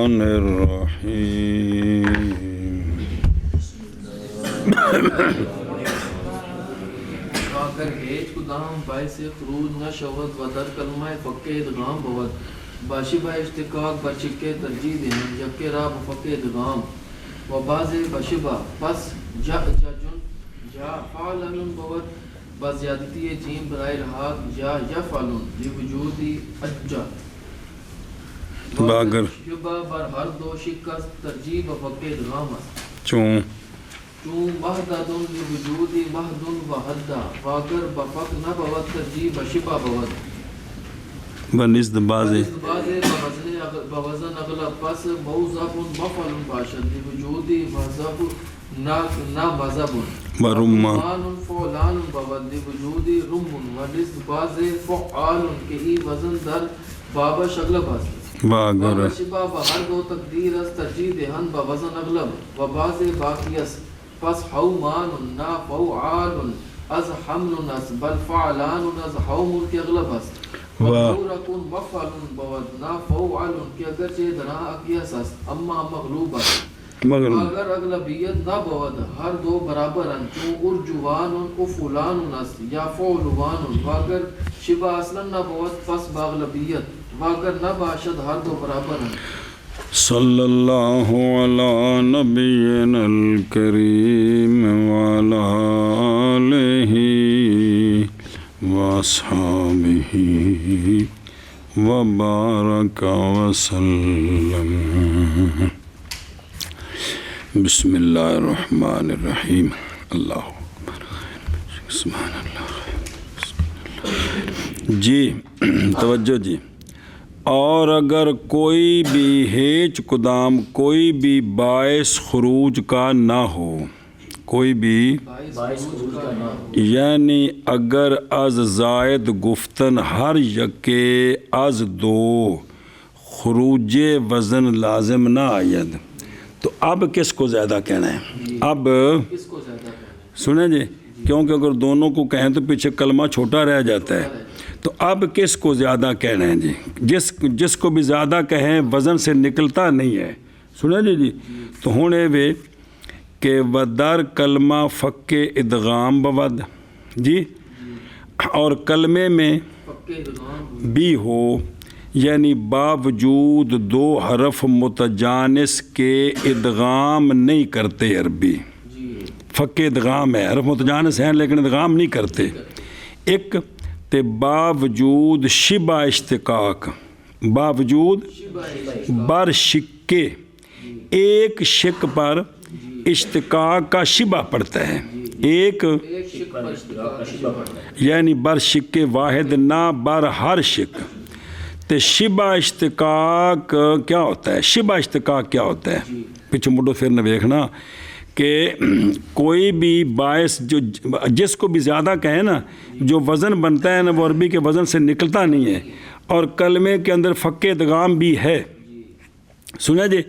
الرحمن الرحیم اگر ہیچ کدام باعث خروج نہ شود و در کلمہ فقہ ادغام بود باشبہ اشتقاق برشک ترجیح دیں یکے را بفق ادغام و بعض بشبہ پس جا فعلن بود بزیادتی جیم برائے رہا یا یفعلن لوجودی اجا باگر شبہ بر ہر دو شکست ترجیح بفق ادغام است چون وحدۃ لوجود وحد وحدہ واگر بفق نہ بود ترجیح بشبہ بود بنسد بازے بوزن اغلب پس موضب مفعل باشد لوجود مذہب نہ مذہب برمان فعلان بود لوجود رم ونسد باز فعال کہ ای وزن در بابا شغلب است باگر شبہ بہر دو تقدیر است ترجیح دہن بوزن اغلب و باز باقی است پس حومان نا فعال از حمل است بل فعلان از حوم کے اغلب است مغرورکن مفعل بود نا فعال کہ اگرچہ دنا اقیاس است اما مغلوب است اگر اغلبیت نہ بود ہر دو برابر ہیں چون ارجوان افولان است یا فعلوان واگر شبہ اصلا نہ بود پس باغلبیت واگر نہ باشد ہر دو برابر ہیں صلی اللہ علی نبینا الکریم وعلی آلہ واصحابہ وبارک وسلم بسم اللہ الرحمن الرحیم اللہ سبحان اللہ جی توجہ جی اور اگر کوئی بھی ہیچ کدام کوئی بھی باعث خروج کا نہ ہو کوئی بھی یعنی اگر از زائد گفتن ہر یکے از دو خروج وزن لازم نہ آید تو اب کس کو زیادہ کہنا ہے اب سنیں جی کیونکہ اگر دونوں کو کہیں تو پیچھے کلمہ چھوٹا رہ جاتا ہے تو اب کس کو زیادہ کہنا ہے جی جس کو بھی زیادہ کہیں وزن سے نکلتا نہیں ہے سنیں جی تو ہونے وے کہ ودر کلمہ فق ادغام بود جی اور کلمے میں بھی ہو یعنی باوجود دو حرف متجانس کے ادغام نہیں کرتے عربی فق ادغام ہے حرف متجانس ہیں لیکن ادغام نہیں کرتے ایک تے باوجود شبہ اشتقاق باوجود بر شکے ایک شک پر اشتقاق کا شبہ پڑتا ہے ایک یعنی بر شک واحد نہ بر ہر شک تے شبہ اشتقاق کیا ہوتا ہے شبہ اشتقاق کیا ہوتا ہے پیچھے مڑو پھر نہ دیکھنا کہ کوئی بھی باعث جو جس کو بھی زیادہ کہیں نا جو وزن بنتا ہے نا وہ عربی کے وزن سے نکلتا نہیں ہے اور کلمے کے اندر فق ادغام بھی ہے سنا جی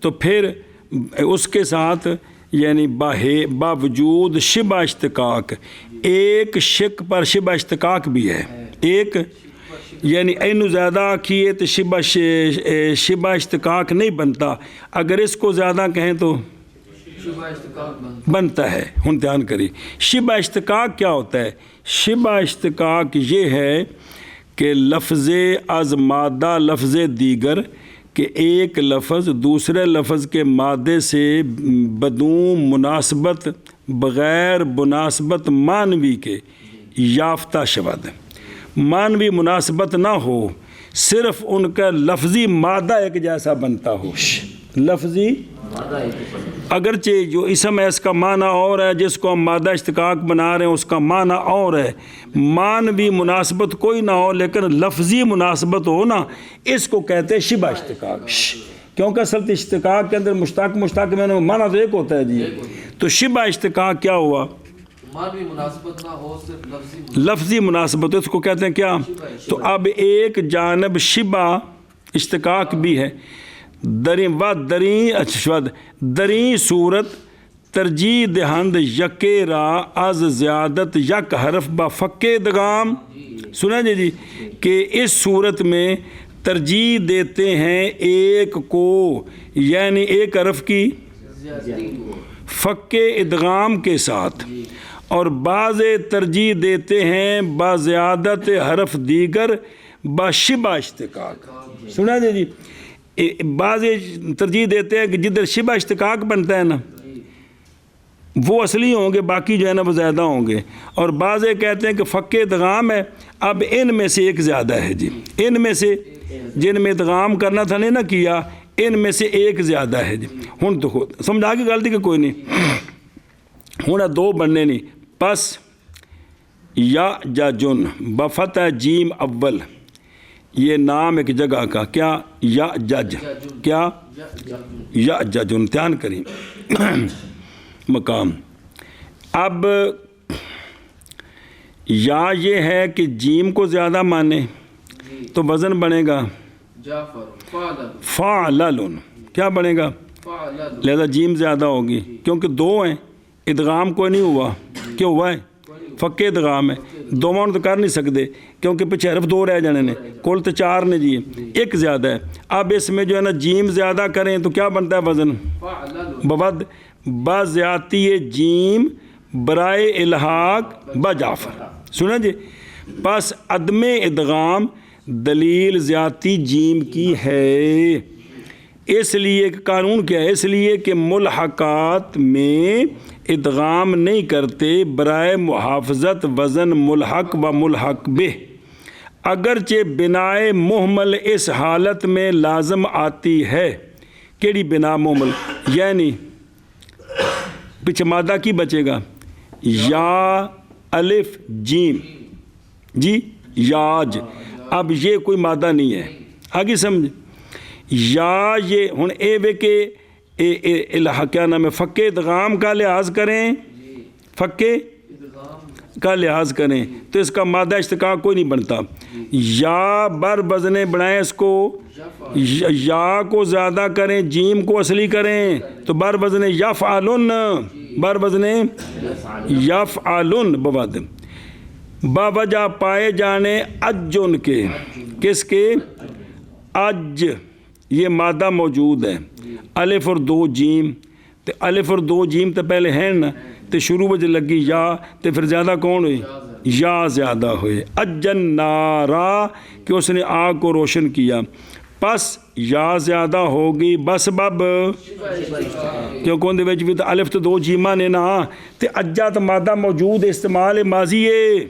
تو پھر اس کے ساتھ یعنی باوجود شبہ اشتقاق ایک شک پر شبہ اشتقاق بھی ہے ایک یعنی اینو زیادہ کیے تو شبہ اشتقاق نہیں بنتا اگر اس کو زیادہ کہیں تو بنتا ہے ہن دھیان کری شبہ اشتقاق کیا ہوتا ہے شبہ اشتقاق یہ ہے کہ لفظ از مادہ لفظ دیگر کہ ایک لفظ دوسرے لفظ کے مادے سے بدون مناسبت بغیر مناسبت معنوی کے یافتہ شود معنوی مناسبت نہ ہو صرف ان کا لفظی مادہ ایک جیسا بنتا ہو لفظی اگرچہ جو اسم ہے اس کا معنی اور ہے جس کو ہم مادہ اشتقاق بنا رہے ہیں اس کا معنی اور ہے معنوی مناسبت کوئی نہ ہو لیکن لفظی مناسبت ہو نا اس کو کہتے ہیں شبہ اشتقاق کیونکہ اصل اشتقاق کے اندر مشتق میں نے معنی تو ایک ہوتا ہے جی تو شبہ اشتقاق کیا ہوا معنوی مناسبت نہ ہو صرف لفظی مناسبت اس کو کہتے ہیں کیا تو اب ایک جانب شبہ اشتقاق بھی ہے دریں صورت ترجیح دہند یکے را از زیادت یک حرف با فق ادغام سنا جی کہ اس صورت میں ترجیح دیتے ہیں ایک کو یعنی ایک حرف کی زیادتی کو فک ادغام کے ساتھ، اور بعض ترجیح دیتے ہیں بازیادت حرف دیگر باشبہ اشتقاق. سنا جی بعض ترجیح دیتے ہیں کہ جدھر شبہ اشتقاق بنتا ہے نا وہ اصلی ہوں گے، باقی جو ہے نا وہ زیادہ ہوں گے. اور بعض کہتے ہیں کہ فک ادغام ہے، اب ان میں سے ایک زیادہ ہے جی، ان میں سے جن میں ادغام کرنا تھا نہیں نہ کیا، ان میں سے ایک زیادہ ہے جی. ہوں تو خود سمجھا کے غلطی کہ کوئی نہیں، ہوں دو بننے نہیں. پس یا جن بفتح جیم اول، یہ نام ایک جگہ کا کیا یا جج کیا یا جن دھیان کریں مقام. اب یا یہ ہے کہ جیم کو زیادہ مانے تو وزن بنے گا جعفر فعلل، کیا بنے گا فعلل لہذا جیم زیادہ ہوگی کیونکہ دو ہیں، ادغام کوئی نہیں ہوا. کیوں ہوا ہے؟ فک ادغام ہے، دو مان تو کر نہیں سکتے کیونکہ پیچھے حرف دو رہ جانے نے، کل تو چار نے جی، ایک زیادہ ہے. اب اس میں جو ہے نا جیم زیادہ کریں تو کیا بنتا ہے وزن فعلل بود بازیاتی جیم برائے الحاق بجعفر. سنا جی پس عدم ادغام دلیل زیادتی جیم کی ہے. اس لیے کہ قانون کیا ہے؟ اس لیے کہ ملحقات میں ادغام نہیں کرتے برائے محافظت وزن ملحق و ملحق بہ، اگرچہ بنائے محمل اس حالت میں لازم آتی ہے. کیڑی بنا محمل؟ یعنی پیچھے مادہ کی بچے گا یا الف جیم جی یاج. اب یہ کوئی مادہ نہیں ہے، آگے سمجھ. یا یہ ہوں اے وے کے کیا نام ہے فک ادغام کا لحاظ کریں، فک کا لحاظ کریں تو اس کا مادہ اشتقاق کوئی نہیں بنتا. یا بر وزن بنائیں اس کو، یا کو زیادہ کریں جیم کو اصلی کریں تو بر وزن یفعلن، بر وزن یفعلن بواد باوجہ پائے جانے اجن کے، کس کے؟ اج یہ مادہ موجود ہے، الف اور دو جیم، تو الف اور دو جیم تو پہلے ہیں نا، تو شروع وجہ لگی یا تو پھر زیادہ کون ہوئی؟ یا زیادہ ہوئے. اجن نارا کہ اس نے آگ کو روشن کیا، پس یا زیادہ ہوگی بس بب کیونکہ ان دے وچ بھی تو الف تو دو جیمہ نے نا، تو اجا تو مادہ موجود استعمال ماضی ہے.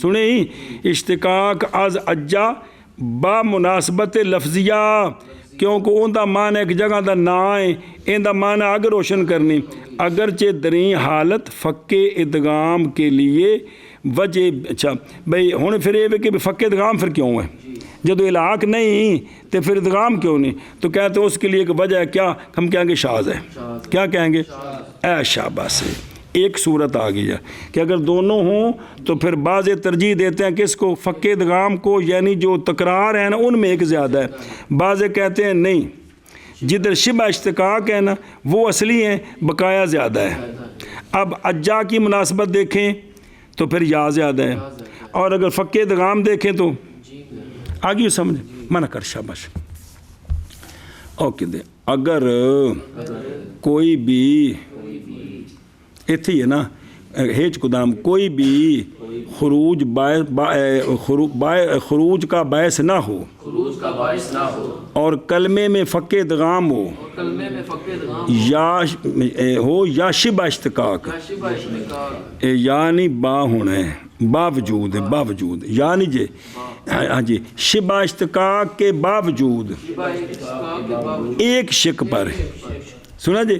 سنیں اشتقاق از اجا با مناسبت لفظیہ، کیونکہ ان دا معنی ایک جگہ دا نا ہے، ان دا معنی آگ روشن کرنی. اگرچہ دریں حالت فک ادغام کے لیے وجہ اچھا بھئی ہوں پھر یہ کہ فک ادغام پھر کیوں ہے؟ جدو الحاق نہیں تو پھر ادغام کیوں نہیں؟ تو کہتے ہیں اس کے لیے ایک وجہ ہے، کیا ہم کہیں گے شاذ ہے. کیا کہیں گے؟ اے شاباش ہے. ایک صورت آ گئی ہے کہ اگر دونوں ہوں تو پھر بعض ترجیح دیتے ہیں کس کو؟ فک ادغام کو، یعنی جو تکرار ہے نا ان میں ایک زیادہ ہے. بعض کہتے ہیں نہیں، جدھر شبہ اشتقاق ہے نا وہ اصلی ہیں، بقایا زیادہ ہے. اب اجا کی مناسبت دیکھیں تو پھر یا زیادہ ہے، اور اگر فک ادغام دیکھیں تو آگے سمجھ منع کر شاباش. اوکے دے اگر کوئی بھی ایتھی ہے نا ہیچ قدام کوئی بھی خروج کا باعث نہ ہو، خروج کا باعث نہ ہو، اور کلمے میں فک ادغام ہو، کلمے میں فک ادغام یا شبہ اشتقاق، یا شبہ اشتقاق، یعنی با ہونا ہے، باوجود باوجود، یعنی جی ہاں جی شبہ اشتقاق کے باوجود شبہ اشتقاق کے باوجود ایک شک پر، سنا جی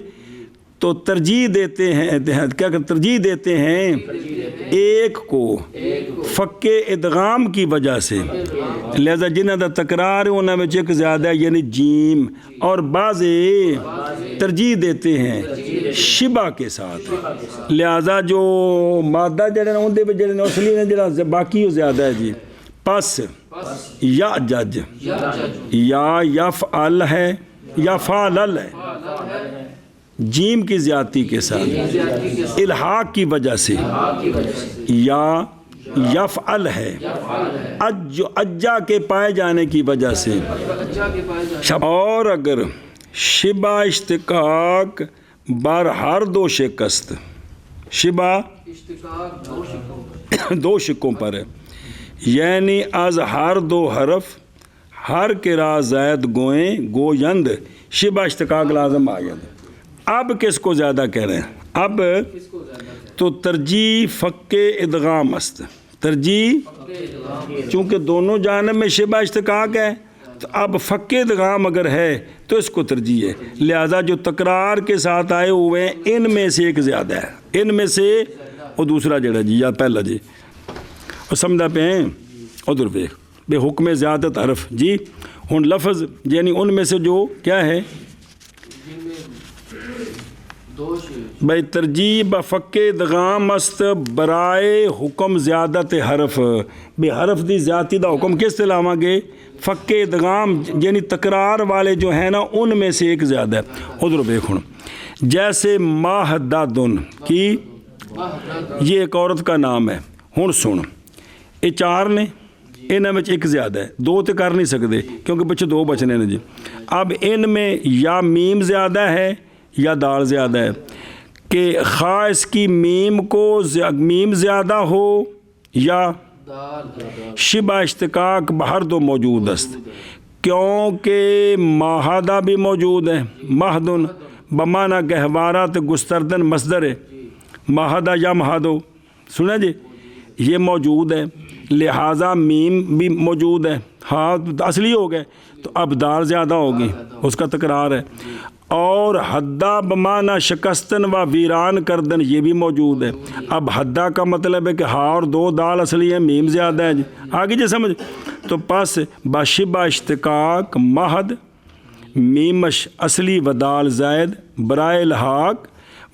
تو ترجیح دیتے ہیں، کیا ترجیح دیتے ہیں ایک کو فک ادغام کی وجہ سے. لہذا جنہ دا تکرار ہے انہوں میں ایک زیادہ ہے یعنی جیم، اور بعض ترجیح دیتے ہیں شبہ کے ساتھ. لہذا جو مادہ جڑے ان دے جڑے اصلی نے جڑا باقی وہ زیادہ ہے جی. پس یا جج یا یفعل ہے یا فعلل ہے، جیم کی زیادتی کے ساتھ الحاق کی وجہ سے، یا یفعل ہے، جو اجا کے پائے جانے کی وجہ سے، اجا کے پائے جانے، اور اگر شبہ اشتقاق بر ہر دو شکست، شبہ اشتقاق دو شکوں پر، دو شکوں پر ہے، یعنی از ہر دو حرف ہر کرا زائد گوئیں گویند شبہ اشتقاق لازم آید۔ اب کس کو زیادہ کہہ رہے ہیں؟ اب کس کو زیادہ کہتے تو ترجیح فق ادغام است، ترجیح ہیں؟ چونکہ دونوں جانب میں شبہ اشتقاق ہے، تو اب فق ادغام اگر ہے تو اس کو ترجیح ہے، لہذا جو تکرار کے ساتھ آئے ہوئے ہیں ان میں سے ایک زیادہ ہے، ان میں سے وہ دوسرا جڑا جی یا پہلا جی، اور سمجھا پہ ہیں ادھر ویکھ بے حکم زیادت حرف جی، ہن لفظ یعنی ان میں سے جو کیا ہے جن میں دو شے بھائی ترجیح بفق ادغام است برائے حکم زیادت حرف، بے حرف دی زیادتی دا حکم کس سے لاواں گے؟ فق ادغام یعنی تکرار والے جو ہیں نا ان میں سے ایک زیادہ ہے۔ ادھر دیکھ ہن جیسے ماہدادن کی، یہ ایک عورت کا نام ہے، ہن سن یہ چار نے، انہاں وچ ایک زیادہ ہے، دو تے کر نہیں سکتے کیونکہ پچھے دو بچنے نے جی۔ اب ان میں یا میم زیادہ ہے یا دال زیادہ ہے، کہ خواہ اس کی میم کو میم زیادہ ہو یا دال زیادہ، شبہ اشتقاق بہر دو موجود است، کیونکہ ماہدہ بھی موجود ہے، مہدن بمانا گہوارات گستردن مصدر ہے، ماہدہ یا مہدو، سنا جی یہ موجود ہے، لہٰذا میم بھی موجود ہے، ہاں اصلی ہو گئے تو اب دال زیادہ ہوگی، اس کا تکرار ہے، اور حدہ بمانا شکستن و ویران کردن یہ بھی موجود ہے۔ اب حدہ کا مطلب ہے کہ ہاں اور دو دال اصلی ہیں، میم زیادہ ہے جی، آگے جی سمجھ، تو پس بشبہ اشتقاق مہد میمش اصلی و دال زائد برائے الحاق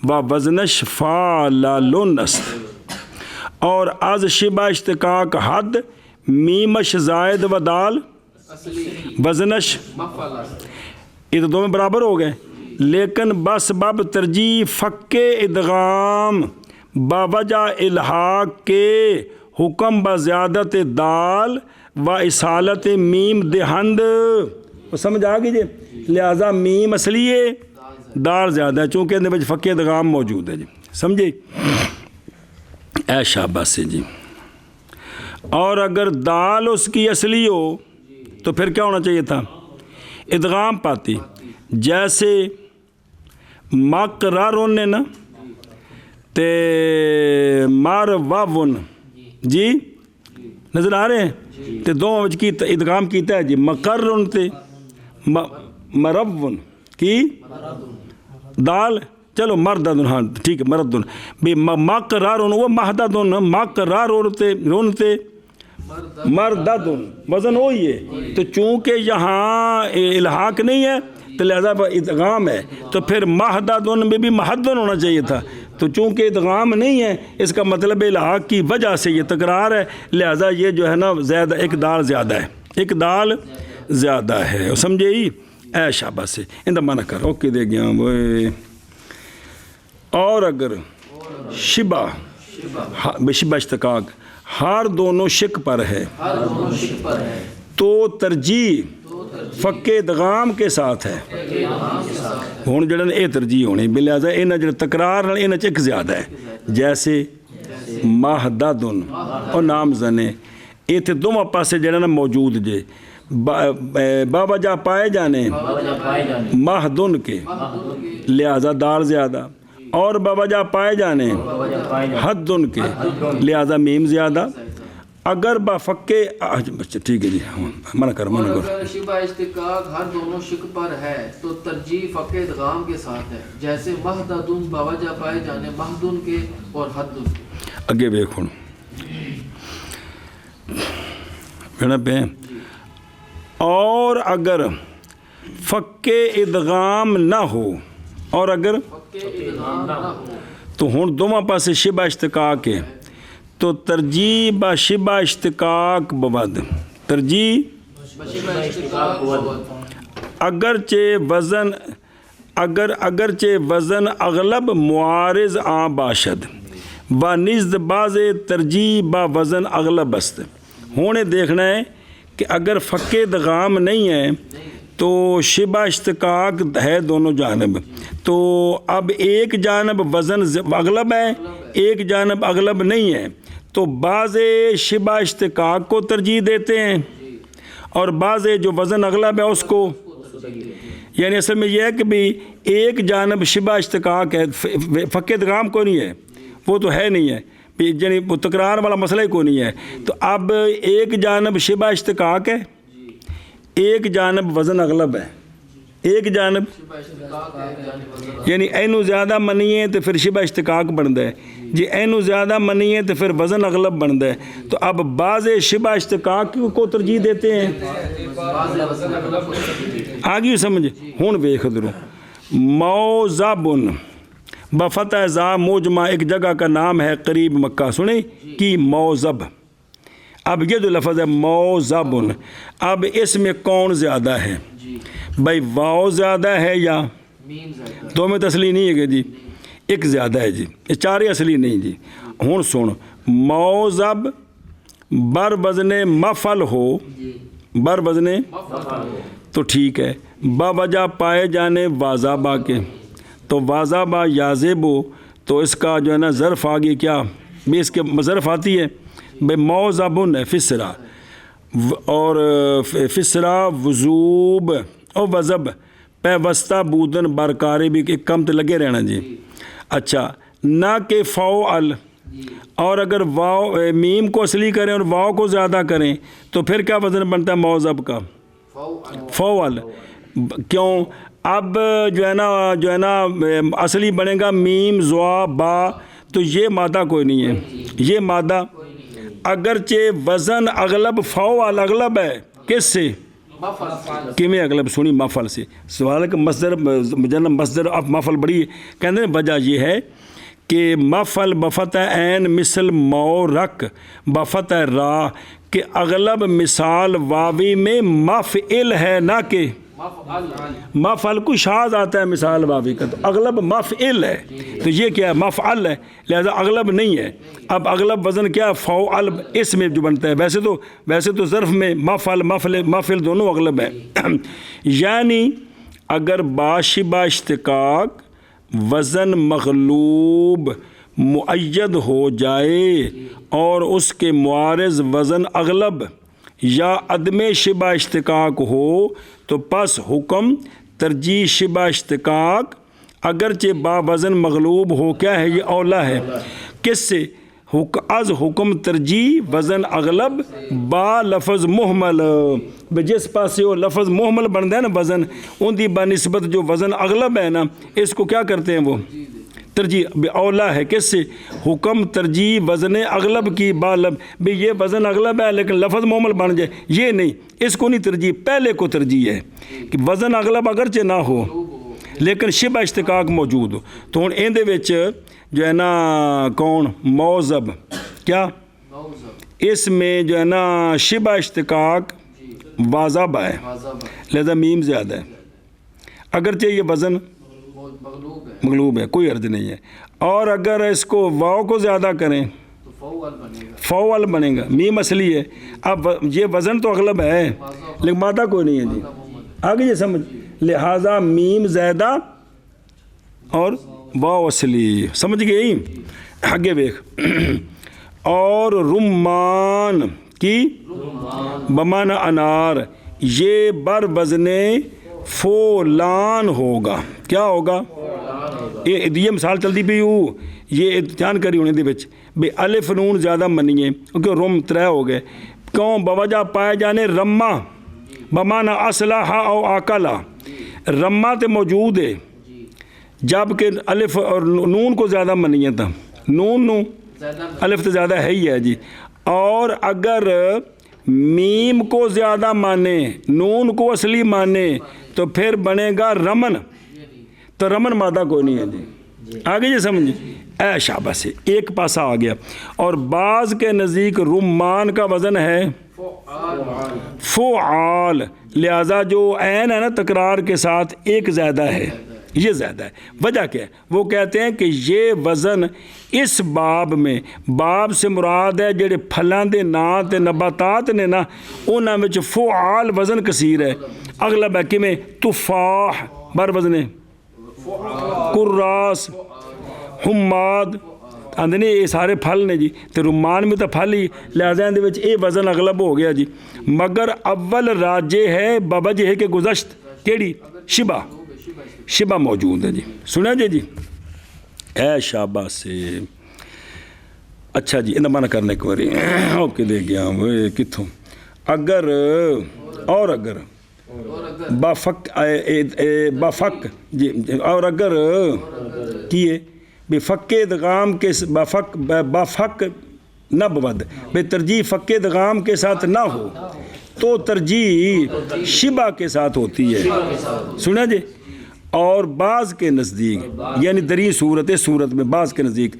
و وزنش فالالن است، اور از شبہ اشتقاق حد میمش زائد و دال اصلی وزنش، مفعل است، یہ تو دو میں برابر ہو گئے، لیکن بس باب ترجیح فق ادغام باوجہ الحاق کے حکم بزیادت دال و اصالت میم دہند، وہ سمجھ آ گئی جی، لہٰذا میم اصلی ہے، دال زیادہ ہے، چونکہ اندر فق ادغام موجود ہے جی، سمجھے؟ اے شاباش سے جی، اور اگر دال اس کی اصلی ہو تو پھر کیا ہونا چاہیے تھا؟ ادغام پاتی، جیسے مقررن نے نا تے مار واون جی نظر آ رہے ہیں، تے دو وچ کی ادغام کیتا ہے جی، مقررن تے مرون کی دال، چلو مردن، ہاں ٹھیک ہے مردن بھی مقررن وہ مہددن، مقررن تے رون تے مرددن وزن وہی ہے، تو چونکہ یہاں الحاق نہیں ہے تو لہذا ادغام ہے، تو پھر مہددن میں بھی مہدن ہونا چاہیے تھا، تو چونکہ ادغام نہیں ہے اس کا مطلب الحاق کی وجہ سے یہ تکرار ہے، لہذا یہ جو ہے نا زیادہ ایک دال زیادہ ہے، ایک دال زیادہ ہے، سمجھے ہی؟ اے شاباش سے اندہ منع کر اوکے دے گیا وہ۔ اور اگر شبہ بشبہ اشتقاق ہر دونوں شک پر ہے ہر دونوں شک پر ہے تو ترجیح فق ادغام کے ساتھ ہے، ہوں جڑا یہ ترجیح ہونی بلہذا انہیں جڑا تکرار انہیں ایک زیادہ ہے، جیسے مہددن اور نام زنے یہ تھے دونوں پاسے جڑا نا موجود جے، باوجہ پائے جانے مہدن کے لہذا دال زیادہ، اور باوجہ پائے جانے حدن کے لہذا میم زیادہ، اگر بفق ٹھیک ہے جی منع کر اور اگر شبہ اشتقاق ہر دونوں شک پر ہے تو ترجیح فق ادغام کے ساتھ ہے، جیسے مہددن باوجہ پائے جانے مہدن کے اور حدن کے۔ اگے دیکھو میرا پہ، اور اگر فق ادغام نہ ہو، اور اگر فق ادغام نہ ہو تو ہوں دونوں پاسے شبہ اشتقاق ہے تو ترجیح بشبہ اشتقاق بود، ترجیح بشبہ اشتقاق بود، اگرچہ وزن اغلب معارض آ باشد، با نزد باز ترجیح با وزن اغلب است. ہونے دیکھنا ہے کہ اگر فق ادغام نہیں ہے تو شبہ اشتقاق ہے دونوں جانب، تو اب ایک جانب وزن اغلب ہے، ایک جانب اغلب نہیں ہے، تو بعض شبہ اشتقاق کو ترجیح دیتے ہیں اور بعض جو وزن اغلب ہے اس کو. یعنی اصل میں یہ ہے کہ بھی ایک جانب شبہ اشتقاق ہے، فق ادغام کو نہیں ہے، وہ تو ہے نہیں ہے، یعنی وہ تکرار والا مسئلہ ہی کو نہیں ہے. تو اب ایک جانب شبہ اشتقاق ہے، ایک جانب وزن اغلب ہے، ایک جانب یعنی اینو زیادہ منی ہے تو پھر شبہ اشتقاق بنتا ہے جی، اینو زیادہ منی ہے تو پھر وزن اغلب بنتا ہے. تو اب بعض شبہ اشتقاق کو ترجیح دیتے ہیں. آگے سمجھ ہون ویکھ درو موزبن بفتح زا موجمع ایک جگہ کا نام ہے قریب مکہ، سنیں کی موزب. اب یہ جو لفظ ہے موزبن، اب اس میں کون زیادہ ہے بھائی؟ واو زیادہ ہے یا دو میں تسلی نہیں ہے کہ جی ایک زیادہ ہے جی، چارے اصلی نہیں جی. ہوں سن موزب بر وزن مفعل ہو، بر وزن تو ٹھیک ہے، با وجہ پائے جانے واضح کے، تو واضح با یازب ہو تو اس کا جو ہے نا ظرف آگے کیا بھی اس کے ظرف آتی ہے بے موزبن ہے فسرا، اور فسرا وضوب اور وضب پہ وسطہ بودن برکارے بھی کم تو لگے رہنا جی. اچھا نہ کہ فعل، اور اگر واو میم کو اصلی کریں اور واو کو زیادہ کریں تو پھر کیا وزن بنتا ہے موزب کا؟ فعل. کیوں؟ اب جو ہے نا اصلی بنے گا میم زوا با، تو یہ مادہ کوئی نہیں ہے، یہ مادہ اگرچہ وزن اغلب فعل اغلب ہے کس سے؟ کیویں اغلب؟ سنی مفعل سے. سوال ہے کہ مصدر جنم مصدر اب مفعل بڑی کہتے ہیں، وجہ یہ ہے کہ مفعل بفتح عین مثل مو رک بفتح را، کہ اغلب مثال واوی میں مفعل ہے نہ کہ مفعل کو شاذ آتا ہے مثال واوی کا، تو اغلب مفعل ہے، تو یہ کیا ہے؟ مفعل ہے، لہذا اغلب نہیں ہے. اب اغلب وزن کیا؟ فعل اس میں جو بنتا ہے. ویسے تو ظرف میں مفعل دونوں اغلب ہیں. یعنی اگر باشبہ اشتقاق وزن مغلوب معید ہو جائے اور اس کے معارض وزن اغلب یا عدم شبہ اشتقاق ہو تو پس حکم ترجیح شبہ اشتقاق اگرچہ با وزن مغلوب ہو کیا ہے؟ یہ اولا ہے. کس سے؟ از حکم ترجیح وزن اغلب با لفظ محمل. جس پاس سے وہ لفظ محمل بنتا ہے نا وزن، ان دی بنسبت جو وزن اغلب ہے نا اس کو کیا کرتے ہیں وہ ترجیح اولا ہے. کس سے؟ حکم ترجیح وزن اغلب کی بالب بھی یہ وزن اغلب ہے لیکن لفظ محمل بن جائے، یہ نہیں، اس کو نہیں ترجیح، پہلے کو ترجیح ہے کہ وزن اغلب اگرچہ نہ ہو لیکن شبہ اشتقاق موجود ہو. تو ہوں ان دے وچ جو ہے نا کون موزب کیا اس میں جو ہے نا شبہ اشتقاق واضح ہے، لہذا میم زیادہ ہے، اگرچہ یہ وزن مغلوب ہے، کوئی عرض نہیں ہے. اور اگر اس کو واو کو زیادہ کریں فعل بنے گا، میم اصلی ہے. اب یہ وزن تو اغلب ہے لیکن مادہ کوئی نہیں ہے جی. آگے یہ سمجھ، لہذا میم زیادہ اور واو اصلی. سمجھ گئی؟ آگے دیکھ اور رمان کی بمانہ انار، یہ بر وزن فولان ہوگا. کیا ہوگا؟ یہ مثال چلتی پی ہو، یہ جانکاری ہونے دے وچ بے الف نون زیادہ منی ہے کیونکہ رم 3 ہو گئے. کیوں؟ بوجہ پائے جانے رما بمانہ اصلہ او آکلا، رما تے موجود ہے جبکہ الف اور نون کو زیادہ منی ہے، تھا نون الف تو زیادہ ہے ہی ہے جی. اور اگر میم کو زیادہ مانے نون کو اصلی مانے تو پھر بنے گا رمن، تو رمن مادہ کوئی نہیں ہے جی. آگے یہ سمجھ اے شابہ سے ایک پاسا آ گیا. اور بعض کے نزدیک رمان کا وزن ہے فعال، لہذا جو عین ہے نا تکرار کے ساتھ ایک زیادہ ہے، یہ زیادہ ہے. وجہ کیا ہے؟ وہ کہتے ہیں کہ یہ وزن اس باب میں، باب سے مراد ہے جڑے پھلاں دے ناں تے نباتات نے نا، انہاں وچ فعال وزن کثیر ہے. اغلب ہے کہ میں تفاح بر وزن ہے، کراس، حماد آندے نے یہ سارے پھل نے جی. تے رمان بھی تو پھل ہی، لہذا اندے وچ یہ وزن اغلب ہو گیا جی. مگر اول راجے ہے بوجہ ہے کہ گزشت کیڑی شبہ، شبہ موجود ہے جی. سنا جی اے شاباش سے. اچھا جی انہیں معنی کرنے کو رہی اوکے دے گیا وہ کتھوں. اگر اور اگر بفق جی، اور اگر کیے بفق ادغام کے بفق نہ بود بے ترجیح فق ادغام کے ساتھ نہ ہو تو ترجیح شبہ کے ساتھ ہوتی ہے. سنا جی. اور بعض کے نزدیک یعنی دری صورت میں بعض کے نزدیک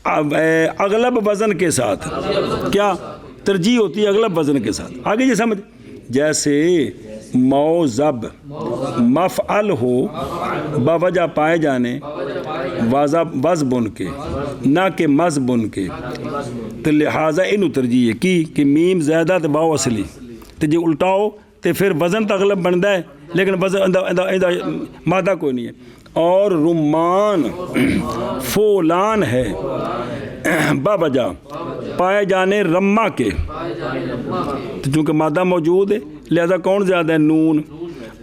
اغلب وزن کے ساتھ کیا ترجیح ہوتی ہے؟ اغلب وزن کے ساتھ. آگے یہ سمجھ، جیسے موزب مفعل ہو باوجہ پائے جانے وز بن کے نہ کہ مز بن کے، تو لہٰذا انہوں ترجیح کی کہ میم زیادہ تو واو اصلی، تو جی الٹاؤ تو پھر وزن تو اغلب بنتا ہے لیکن وزن مادہ کوئی نہیں ہے. اور رمان فولان ہے باوجہ پائے جانے رما کے، تو چونکہ مادہ موجود ہے لہذا کون زیادہ ہے؟ نون.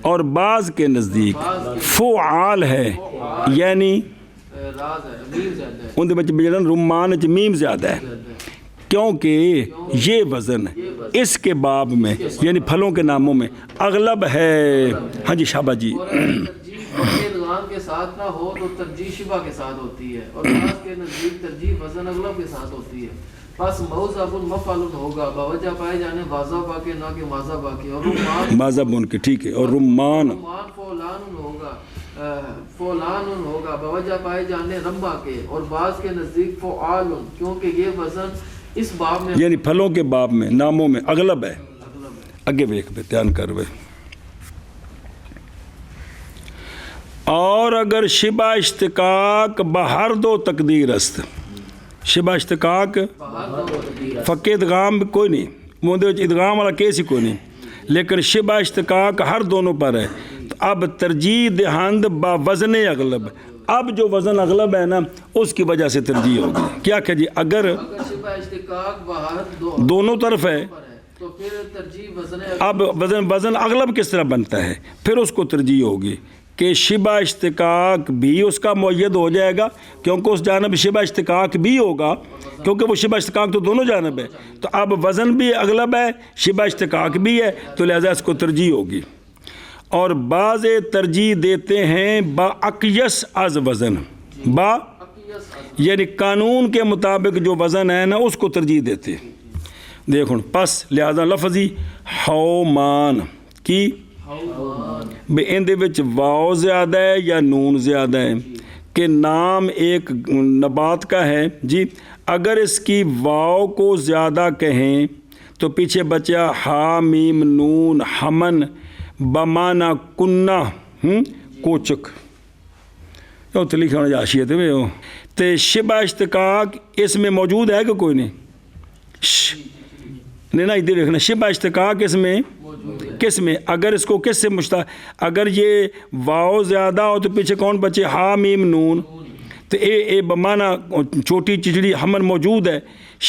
اور بعض کے نزدیک فعال ہے یعنی ان دے بچے بجڑن رمان چ میم زیادہ ہے، کیونکہ یہ وزن اس کے باب میں یعنی پھلوں کے ناموں میں اغلب ہے. ہاں جی شابہ جی. ادغام کے ساتھ نہ ہو تو ترجیح شبہ کے ساتھ ہوتی ہے، اور بعض کے نزدیک ترجیح وزن اغلب کے ساتھ ہوتی ہے. پس موضب مفعل ہوگا باوجہ پائے جانے واضح باقی نہ کہ ماضا باقی. اور رمان ماضا بن کے ٹھیک ہے. اور رمان فولان ہوگا، فولان ہوگا باوجہ پائے جانے رما کے. اور بعض کے نزدیک فعال، کیونکہ یہ وزن اس باب میں یعنی پھلوں کے باب میں ناموں میں اغلب ہے. اگے ویکھ بے دھیان کر وے. اور اگر شبہ اشتقاق بہر دو تقدیر است، شبہ اشتقاق فق ادغام کوئی نہیں، وہ ادغام والا کیس ہی کوئی نہیں، لیکن شبہ اشتقاق ہر دونوں پر ہے. تو اب ترجیح دہند با وزن اغلب، اب جو وزن اغلب ہے نا اس کی وجہ سے ترجیح ہوگی. کیا کہ جی اگر شبہ اشتقاق بہر دونوں طرف ہے تو پھر ترجیح وزن اب وزن اغلب کس طرح بنتا ہے؟ پھر اس کو ترجیح ہوگی کہ شبہ اشتقاق بھی اس کا معید ہو جائے گا، کیونکہ اس جانب شبہ اشتقاق بھی ہوگا، کیونکہ وہ شبہ اشتقاق تو دونوں جانب ہے. تو اب وزن بھی اغلب ہے، شبہ اشتقاق بھی ہے، تو لہذا اس کو ترجیح ہوگی. اور بعض ترجیح دیتے ہیں با اقیس از وزن، با یعنی قانون کے مطابق جو وزن ہے نا اس کو ترجیح دیتے ہیں. دیکھو پس لہذا لفظی حومان کی بے اندے وچ واو زیادہ ہے یا نون زیادہ ہے کہ نام ایک نبات کا ہے جی. اگر اس کی واو کو زیادہ کہیں تو پیچھے بچا ہا میم نون ہمن بمانا کنہ کوچک تو لکھا ہونا جاشیت ہے وہ. تے شبہ اشتقاق اس میں موجود ہے کہ کوئی نہیں؟ نہیں نا ادھر دیکھنا شبہ اشتقاق اس میں کس میں؟ اگر اس کو کس سے اگر یہ واو زیادہ ہو تو پیچھے کون بچے؟ ہا میم نون. تو اے بمانا چھوٹی چچڑی ہمن موجود ہے،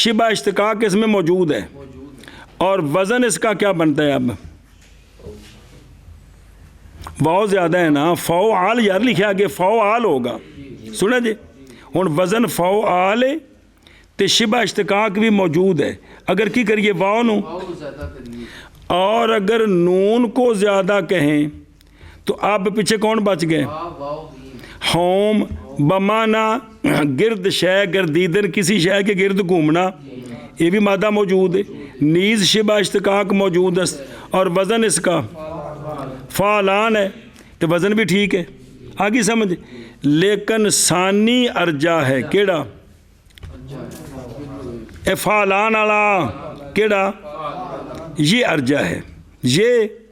شبہ اشتقاق اس میں موجود ہے. اور وزن اس کا کیا بنتا ہے؟ اب واو زیادہ ہے نا، فعال یار لکھا آگے فعال ہوگا. سنا جی ہوں وزن فعال ہے تو شبہ اشتقاق بھی موجود ہے. اگر کی کریے واو نو، اور اگر نون کو زیادہ کہیں تو آپ پیچھے کون بچ گئے؟ ہوم بمانا گرد شے گردیدن، کسی شے کے گرد گھومنا، یہ بھی مادہ موجود ہے. نیز شبہ اشتقاق موجود ہے اور وزن اس کا فعلان ہے تو وزن بھی ٹھیک ہے. آگے سمجھ. لیکن ثانی ارجا ہے کیڑا؟ فعلان والا کیڑا؟ یہ ارجا ہے، یہ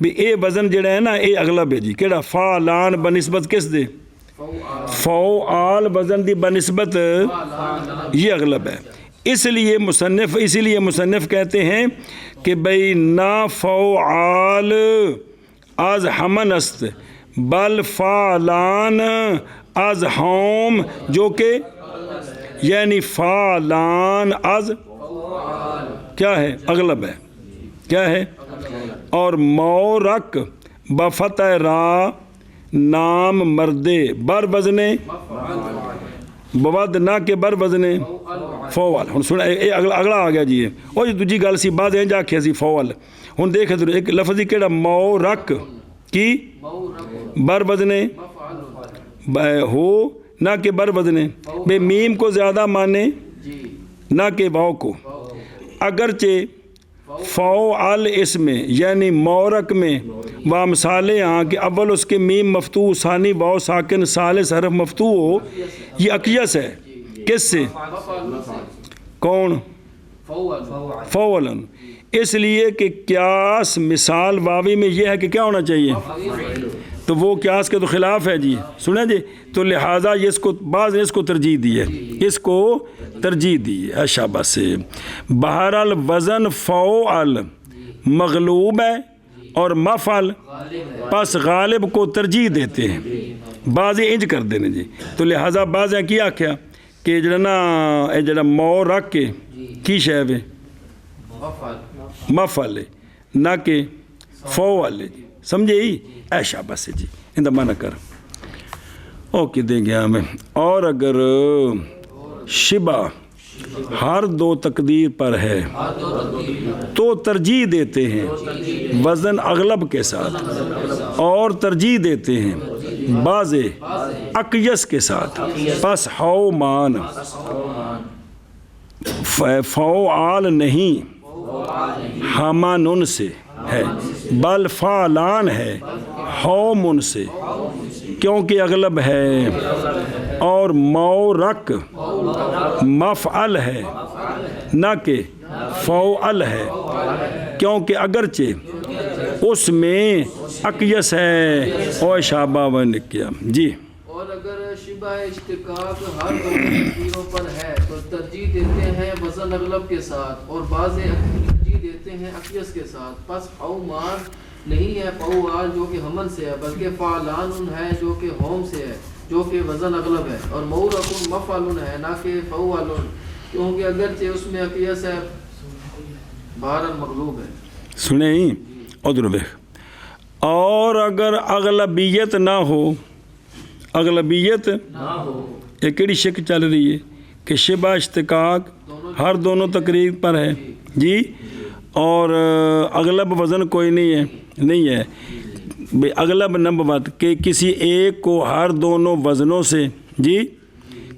بھی اے وزن جڑا ہے نا اے اغلب ہے جی کیڑا فعلان بنسبت کس دے فعال وزن دی بنسبت یہ اغلب ہے اس لیے مصنف کہتے ہیں کہ بھئی نا فعال از ہمن است بل فعلان از ہوم جو کہ یعنی فعلان از کیا ہے اغلب ہے کیا ہے اور مورک بفتح را نام مردے بر وزنے بود نہ کے بر وزنے فوال ہن سن اگلا آ گیا جی وہ جی دوجی گل سی بعد انج آکھیا سی فوال ہن دیکھ ادھر ایک لفظ ہی کیڑا مورک کی بر وزنے ہو نہ کہ بر وزنے بے میم کو زیادہ مانے نہ کہ واو کو اگرچہ فعال اس میں یعنی مورک میں وامثالے ہاں کہ اول اس کے میم مفتوح ثانی واو ساکن ثالث حرف مفتوح ہو یہ اقیس ہے کس سے کون فولاً اس لیے کہ قیاس مثال واوی میں یہ ہے کہ کیا ہونا چاہیے تو وہ قیاس کے تو خلاف ہے جی سنیں جی تو لہٰذا یہ اس کو بعض نے اس کو ترجیح دی ہے اس کو ترجیح دی ہے شاباش سے بہرحال وزن فعال مغلوب ہے اور مفعل پس غالب کو ترجیح دیتے ہیں بعض انج کر دینے جی تو لہٰذا بعض ہیں کیا کیا کہ جڑا نا جڑا مو رکھ کے کی شے وے مفعل ہے نہ کہ فعال ہے جی سمجھے ہی اے شاباش سے جی اندہ مانا کر اوکے دیں گے ہمیں اور اگر شبہ ہر دو تقدیر پر ہے تو ترجیح دیتے ہیں وزن اغلب کے ساتھ اور ترجیح دیتے ہیں بعض اقیس کے ساتھ پس ہو مان فعال نہیں ہمانن سے ہے بل فعلان ہے ہومن سے کیونکہ اغلب ہے اور مورک مفعل ہے نہ کہ فعل ہے کیونکہ اگرچہ اس میں اقیس ہے اور شابہ و نکیا جی اور اگر شبہ اشتقاق ہر دو تقدیروں پر ہے تو ترجیح دیتے ہیں وزن اغلب کے ساتھ اور بعض ترجیح دیتے ہیں اقیس کے ساتھ پس فعومان نہیں ہے فعوال جو کہ ہمن سے ہے بلکہ فعلان ہے جو کہ ہوم سے ہے جو کہ وزن اغلب ہے اور مورک مفعل ہے نہ کہ فعوال کیونکہ اگرچہ اس میں اقیس ہے بہرحال مغلوب ہے سنیں ہی ادھر دیکھ اور اگر اغلبیت نہ ہو اغلبیت یہ کیڑی شک چل رہی ہے کہ شبہ اشتقاق ہر دونوں تقریر پر ہے جی اور اغلب وزن کوئی نہیں ہے اغلب نمبر کہ کسی ایک کو ہر دونوں وزنوں سے جی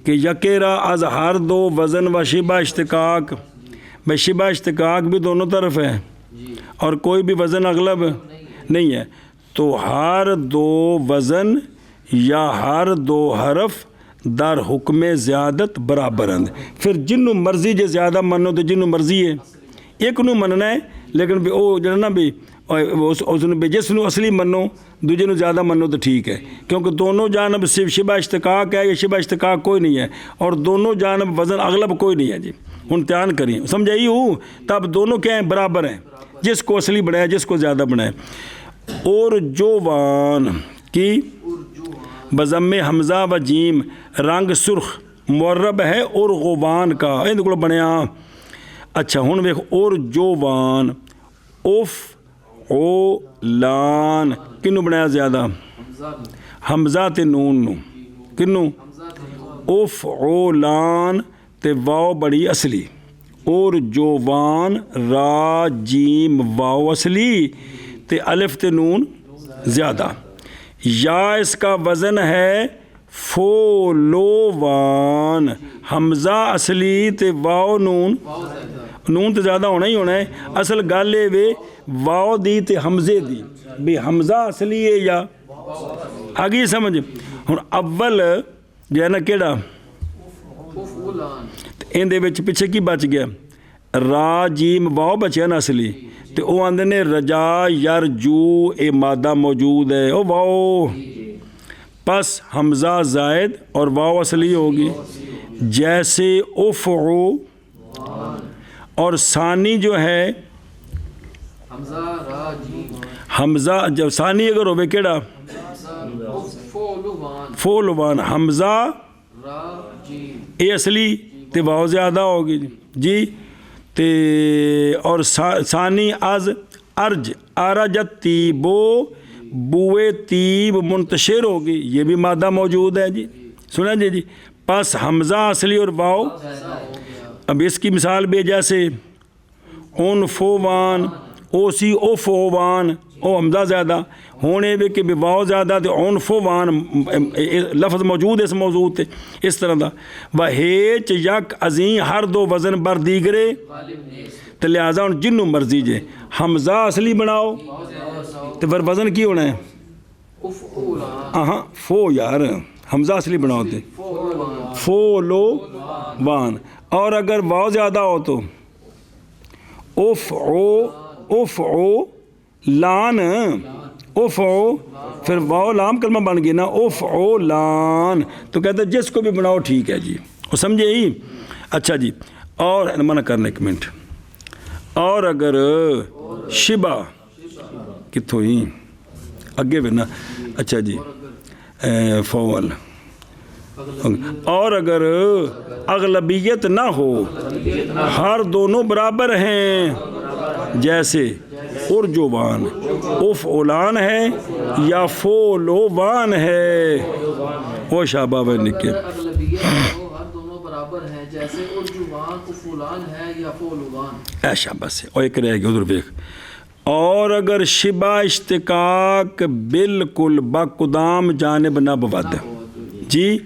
کہ یکیرا از ہر دو وزن و شبہ اشتقاق بھائی شبہ اشتقاق بھی دونوں طرف ہے اور کوئی بھی وزن اغلب نہیں ہے تو ہر دو وزن یا ہر دو حرف در حکم زیادت برابر ہیں پھر جنوں مرضی جے زیادہ منو تو جنوں مرضی ہے ایک نو مننا ہے لیکن وہ جو نا بھی جس نو اصلی منو دوجے نو زیادہ منو تو ٹھیک ہے کیونکہ دونوں جانب صرف شبہ اشتقاق ہے یا شبہ اشتقاق کوئی نہیں ہے اور دونوں جانب وزن اغلب کوئی نہیں ہے جی امتحان کریں سمجھائی ہوں تب دونوں کیا ہیں برابر ہیں جس کو اصلی بنائے جس کو زیادہ بنائے اور جو وان کی بضم حمزہ و جیم رنگ سرخ معرب ہے اور غوان کا اندھ کو بنیا اچھا ہوں ویکھ اور جو وان اوف او لان کنو بنایا زیادہ حمزہ تے نون نو کنو اوف او لان تے واو بڑی اصلی اور جو وان را جیم واو اصلی تے الف تے نون زیادہ یا اس کا وزن ہے فولوان حمزہ اصلی تے واو نون تے زیادہ ہونا ہی ہونا ہے اصل گل ہے وے واو دی تے حمزے دی بھی حمزہ اصلی ہے یا آگے سمجھ ہن اول جو ہے نا کیڑا ان دے وچ پیچھے کی بچ گیا را جیم واؤ بچیا نا اصلی تے او آندے نے رجا یرجو اے مادہ موجود ہے او واؤ پس حمزہ زائد اور واؤ اصلی ہوگی جیسے افعو اور ثانی جو ہے حمزہ را جیم حمزہ جب ثانی اگر ہوئے کیڑا فولوان فولوان حمزہ را جیم اے اصلی تے واؤ زیادہ ہوگی جی تے اور ثانی از ارج ارجت تیبو بوئے تیب منتشر ہوگی یہ بھی مادہ موجود ہے جی سنا جی پس حمزہ اصلی اور واؤ اب اس کی مثال بھی جیسے انفوان اوسی اوفوان او حمزہ زیادہ ہونے بھی کہ واؤ زیادہ تے انفوان لفظ موجود ہے اس موضوع تے اس طرح دا وہیچ یک ازیں ہر دو وزن بر دیگرے تے لہٰذا ان جنوں مرضی جے حمزہ اصلی بناؤ تے پھر وزن کی ہونا ہے ہاں فو یار حمزہ اصلی بناؤ تے فولو وان اور اگر واؤ زیادہ ہو تو افعو لان افعو پھر واؤ لام کلمہ بن گئی نا افعو لان تو کہتے ہیں جس کو بھی بناؤ ٹھیک ہے جی وہ سمجھے ہی اچھا جی اور منع کرنا ایک منٹ اور اگر شبہ کتوں ہی اگے بھی نا اچھا جی فول اور اگر اغلبیت نہ ہو ہر دونوں برابر ہیں جیسے ارجوان افعلان ہے یا فولوان ہے وہ شابہ بھائی نکے اغلبیت ہو ہر دونوں برابر ہیں جیسے ارجوان افعلان ہے یا فولوان اے شابہ سے اور ایک رہ گیا ادھر دیکھ اور اگر شبہ اشتقاق بالکل بقدام جانب نہ بود جی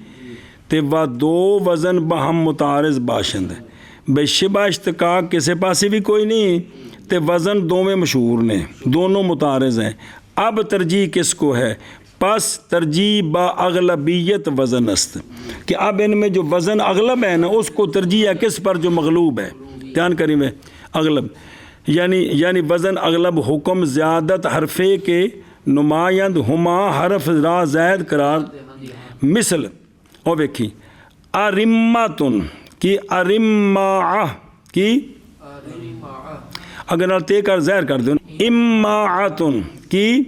تے وہ دو وزن بہم متعارض باشند ہے بے شبہ اشتقاق کسے پاسے بھی کوئی نہیں تے وزن دو میں مشہور نے دونوں متعارض ہیں اب ترجیح کس کو ہے پس ترجیح با اغلبیت وزن است کہ اب ان میں جو وزن اغلب ہے نا اس کو ترجیح ہے کس پر جو مغلوب ہے دھیان کریں میں اغلب یعنی وزن اغلب حکم زیادت حرفے کے نمائند ہما حرف را زید قرار مثل اور دیکھی ارماتن کی ارماع کی اگر نہ تے کر زہر کر دیں اماعتن کی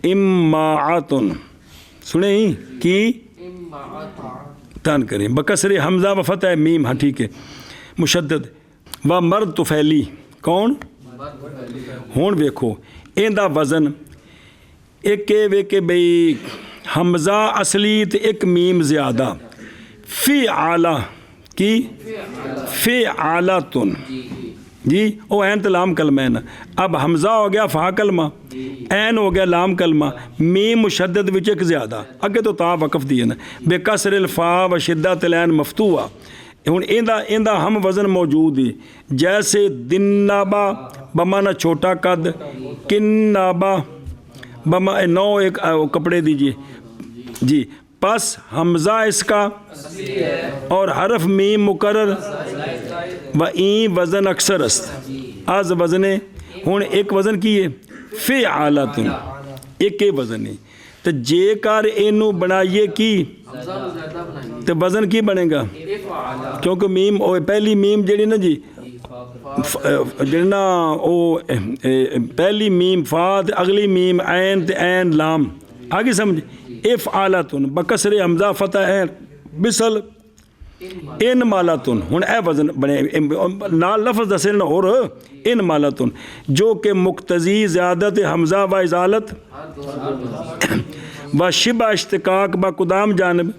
اماعتن سنیں ہی کی تان کریں بکسر حمزہ و فتح میم ہاں ٹھیک ہے مشدد و مرد طفیلی کون ہون ویکھو ایندہ وزن ایک ویکے بھئی حمزہ اصلی تے ایک میم زیادہ فی اعلیٰ کی فی اعلیٰ جی او این تو لام کلمہ ہے نا اب حمزہ ہو گیا فا کلمہ این ہو گیا لام کلمہ میم مشدد وچ ایک زیادہ اگے تو تا وقف دی ہے نا بے کسر الفا و شدت العین مفتوحہ ہوں ایندہ ہم وزن موجود ہی جیسے دنابا بمانا چھوٹا قد کنابا بما نو ایک کپڑے دیجئے جی پس حمزہ اس کا اور حرف میم مقرر و این وزن اکثر است از وزنے ہوں ایک وزن کی ہے فی عالتن ایک وزن ہے تو جے کار اینو بنائیے کی تو وزن کی بنے گا کیونکہ میم پہلی میم جڑی نا جی جڑنا او پہلی میم فاد اگلی میم عین تے عین لام آگے سمجھ افعالتن بکسر حمزہ فتح ہے بسل ان مالاتن ہن اے وزن بنے نال لفظ دسے نہ اور ان مالاتن جو کہ مقتضی زیادت حمزہ و ازالت و شبہ اشتقاق با قدام جانب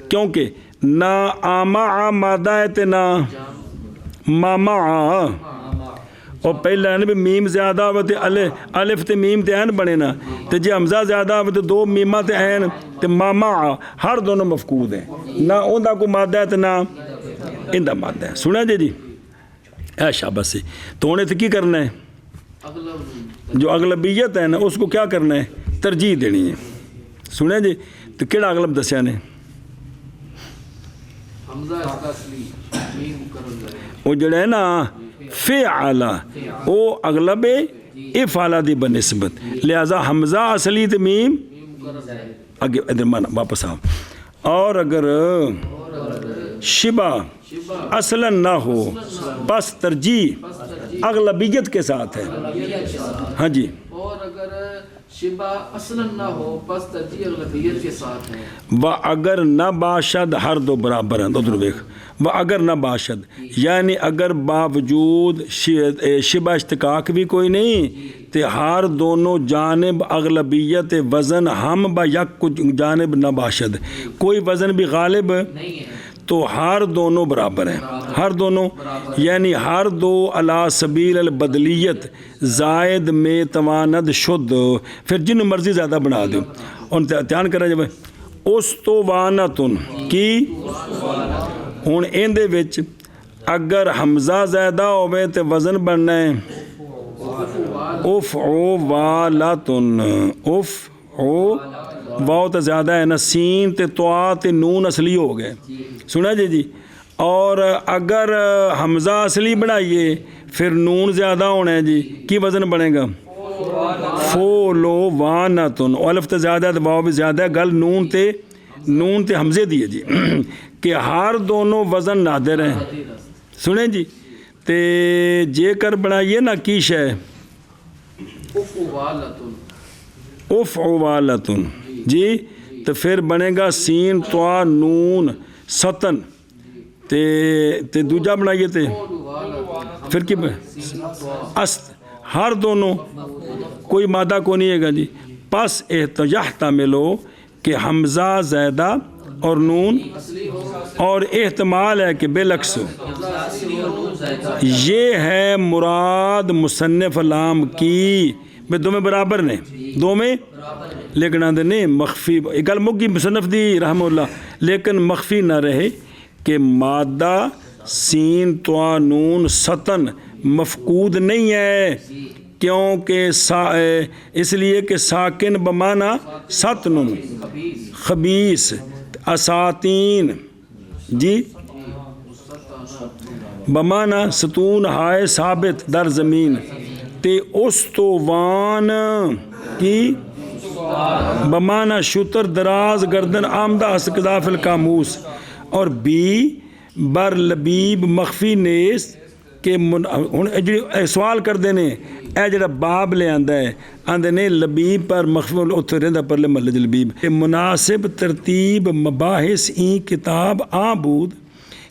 کیونکہ نہ آمع مادہ ہے تے نہ مامع اور پہلا ہے نا بھی میم زیادہ ہو تے الف تے میم تے عین بنے نا تے جی حمزہ زیادہ ہو تے دو میمہ تے عین تے مامع ہر دونوں مفقود ہیں نہ اوندا کو مادہ ہے تے نہ اندہ مادہ ہے سنا جی اے شاباش سے تو انہیں تو کی کرنا ہے جو اغلبیت ہے نا اس کو کیا کرنا ہے ترجیح دینی ہے سنے جی تو کیڑا اغلب دسیا نے حمزہ اس کا اصلی وہ جڑا ہے نا فعلا وہ اغلب افعلا دی بنسبت لہذا حمزہ اصلی تے میم اگے ادھر مانا واپس آؤ اور اگر شبہ اصلا نہ ہو بس ترجیح اغلبیت کے ساتھ ہے ہاں جی اور اگر شبہ اصلا نہ ہو پس ترجیح اغلبیت کے ساتھ ہے و اگر نہ باشد ہر دو برابر ہیں ادھر دیکھ و اگر نہ باشد یعنی اگر باوجود شبہ اشتقاق بھی کوئی نہیں تے ہر دونوں جانب اغلبیت وزن ہم با یک جانب نہ باشد کوئی وزن بھی غالب تو ہر دونوں برابر ہیں ہر دونوں یعنی ہر دو علی سبیل البدلیت زائد میں تواند شد پھر جن مرضی زیادہ بنا دو ان دھیان کرنا جب استوانتن کی ہن ایندے وچ اگر حمزہ زیادہ ہوئے تے وزن بننا ہے افعوالاتن واو تو زیادہ ہے نا سین تے طا تے نون اصلی ہو گئے سنا جی اور اگر حمزہ اصلی بنائیے پھر نون زیادہ ہونا ہے جی کی وزن بنے گا فولو وانتن الف تو زیادہ ہے واو بھی زیادہ ہے گل نون تے حمزے دیے جی کہ ہر دونوں وزن نادر ہیں سنیں جی تے جے کر بنائیے نا کی شے افعوالتن جی تو پھر بنے گا سین طا نون ستن تے دوجہ بنائیے تے پھر کی است ہر دونوں کوئی مادہ کو نہیں ہے گا جی پس یحتملو کہ حمزہ زیادہ اور نون اور احتمال ہے کہ بالعکس یہ ہے مراد مصنف لام کی میں دو میں برابر نے دو میں لیکن آندے نہیں مخفی گل مگی مصنف دی رحمہ اللہ لیکن مخفی نہ رہے کہ مادہ سین طا نون ستن مفقود نہیں ہے کیونکہ اس لیے کہ ساکن بمانا ستن خبیث اساتین جی بمانا ستون ہائے ثابت در زمین تے استوان کی بمانا شتر دراز گردن آمدہ اسقذاف القاموس اور بی بر لبیب مخفی نیس کہ سوال کر دینے اے جڑا باب لے آندہ ہے آندے نے لبیب پر مخفی اتھر رہندہ پر لے ملج لبیب مناسب ترتیب مباحث این کتاب آبود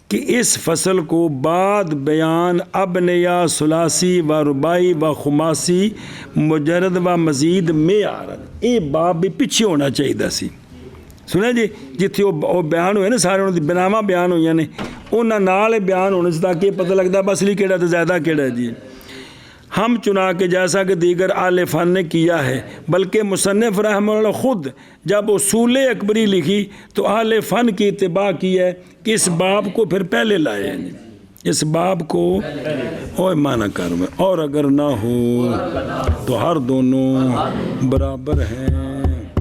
کہ اس فصل کو بعد بیان ابنیا ثلاثی و ربائی و خماسی مجرد و مزید میں آرد یہ باب بھی پیچھے ہونا چاہیے سی سنے جی جتھے وہ بیان ہوئے نا سارے انہوں نے بناما بیان ہوئی نے انہاں نال بیان ہونے سے تاکہ پتہ لگتا ہے اصلی کیڑا تو زیادہ کیڑا ہے جی ہم چنا کے جیسا کہ دیگر آل فن نے کیا ہے بلکہ مصنف رحمہ اللہ خود جب اصول اکبری لکھی تو آل فن کی اتباع کی ہے کہ اس باب کو پھر پہلے لائے ہیں اس باب کو اوہ معنی کر میں اور اگر نہ ہو تو ہر دونوں برابر ہیں